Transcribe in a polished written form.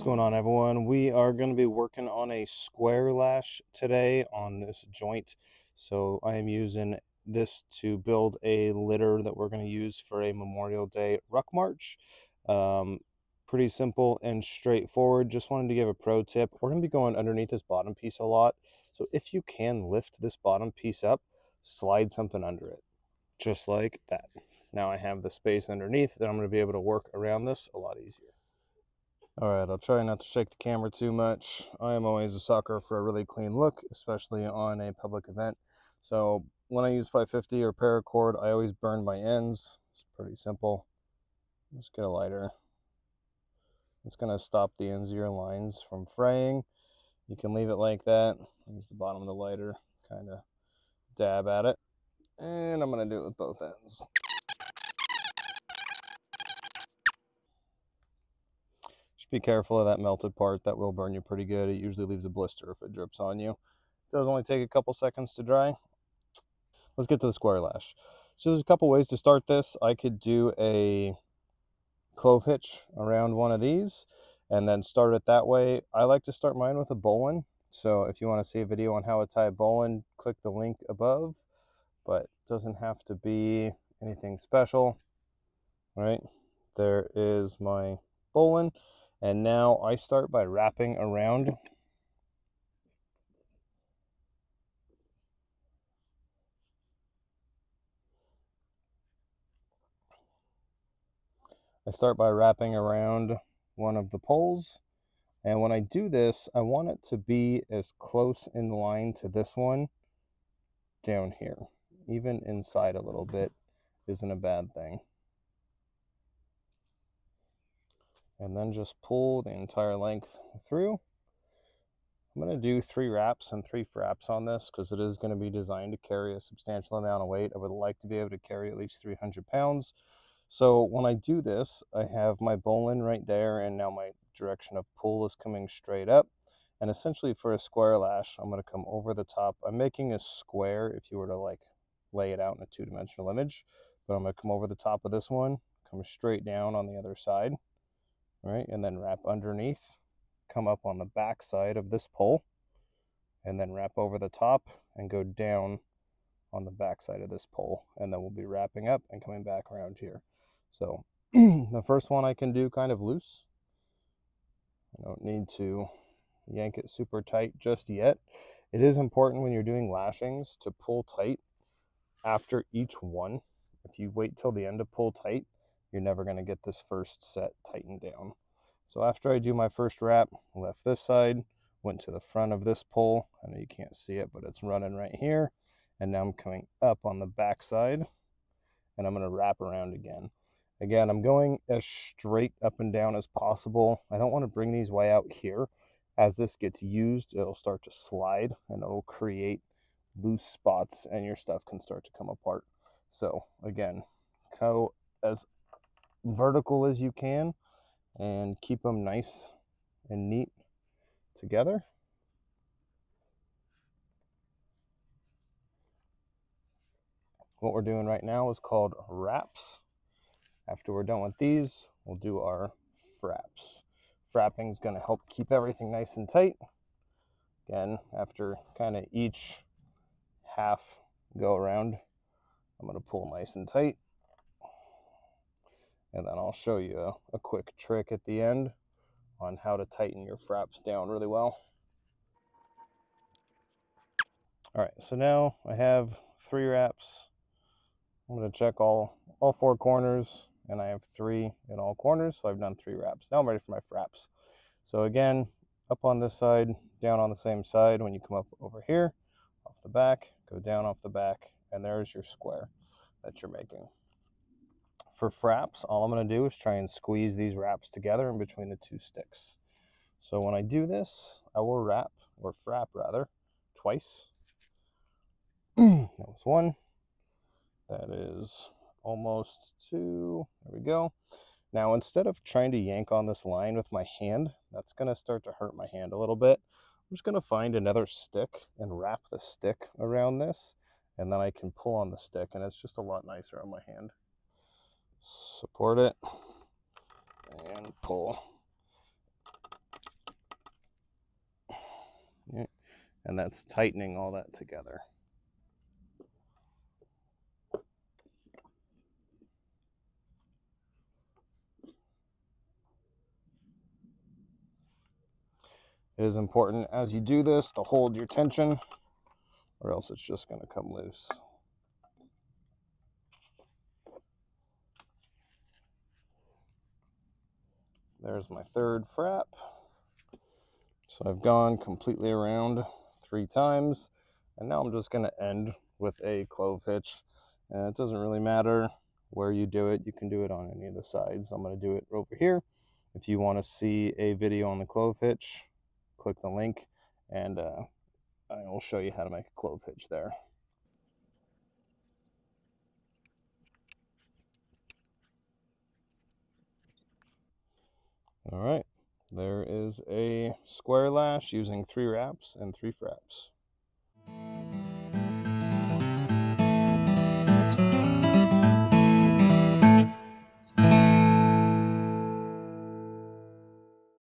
going on, everyone? We are going to be working on a square lash today on this joint. So I am using this to build a litter that we're going to use for a Memorial Day ruck march. Pretty simple and straightforward. Just wanted to give a pro tip. We're going to be going underneath this bottom piece a lot. So if you can lift this bottom piece up, slide something under it, just like that. Now I have the space underneath that I'm going to be able to work around this a lot easier. All right, I'll try not to shake the camera too much. I am always a sucker for a really clean look, especially on a public event. So when I use 550 or paracord, I always burn my ends. It's pretty simple. Just get a lighter. It's going to stop the ends of your lines from fraying. You can leave it like that. Use the bottom of the lighter, kind of dab at it. And I'm going to do it with both ends. Be careful of that melted part. That will burn you pretty good. It usually leaves a blister if it drips on you. It does only take a couple seconds to dry. Let's get to the square lash. So there's a couple ways to start this. I could do a clove hitch around one of these and then start it that way. I like to start mine with a bowline. So if you want to see a video on how to tie a bowline, click the link above, but it doesn't have to be anything special. All right, there is my bowline. And now I start by wrapping around. I start by wrapping around one of the poles. And when I do this, I want it to be as close in line to this one down here. Even inside a little bit isn't a bad thing. And then just pull the entire length through. I'm going to do 3 wraps and 3 fraps on this because it is going to be designed to carry a substantial amount of weight. I would like to be able to carry at least 300 pounds. So when I do this, I have my bowline right there, and now my direction of pull is coming straight up. And essentially for a square lash, I'm going to come over the top. I'm making a square if you were to like lay it out in a 2-dimensional image, but I'm going to come over the top of this one, come straight down on the other side. Right, and then wrap underneath, come up on the back side of this pole, and then wrap over the top and go down on the back side of this pole, and then we'll be wrapping up and coming back around here. So the first one I can do kind of loose. I don't need to yank it super tight just yet. It is important when you're doing lashings to pull tight after each one. If you wait till the end to pull tight, you're never going to get this first set tightened down. So after I do my first wrap, left this side, went to the front of this pole. I know you can't see it, but it's running right here. And now I'm coming up on the back side, and I'm going to wrap around again. Again, I'm going as straight up and down as possible. I don't want to bring these way out here. As this gets used, it'll start to slide, and it'll create loose spots, and your stuff can start to come apart. So again, go as vertical as you can and keep them nice and neat together. What we're doing right now is called wraps. After we're done with these, we'll do our fraps. Frapping is going to help keep everything nice and tight. Again, after kind of each half go around, I'm going to pull nice and tight. And then I'll show you a quick trick at the end on how to tighten your fraps down really well. All right, so now I have 3 wraps. I'm going to check all 4 corners, and I have 3 in all corners, so I've done 3 wraps. Now I'm ready for my fraps. So again, up on this side, down on the same side. When you come up over here, off the back, go down off the back, and there's your square that you're making. For fraps, all I'm going to do is try and squeeze these wraps together in between the 2 sticks. So when I do this, I will wrap, or frap rather, twice. That was 1. That is almost 2. There we go. Now, instead of trying to yank on this line with my hand, that's going to start to hurt my hand a little bit. I'm just going to find another stick and wrap the stick around this, and then I can pull on the stick, and it's just a lot nicer on my hand. Support it and pull. and that's tightening all that together. It is important as you do this to hold your tension, or else it's just going to come loose. There's my third frap. So I've gone completely around 3 times, and now I'm just going to end with a clove hitch. And it doesn't really matter where you do it. You can do it on any of the sides. I'm going to do it over here. If you want to see a video on the clove hitch, click the link, and I will show you how to make a clove hitch there. All right, there is a square lash using 3 wraps and 3 fraps.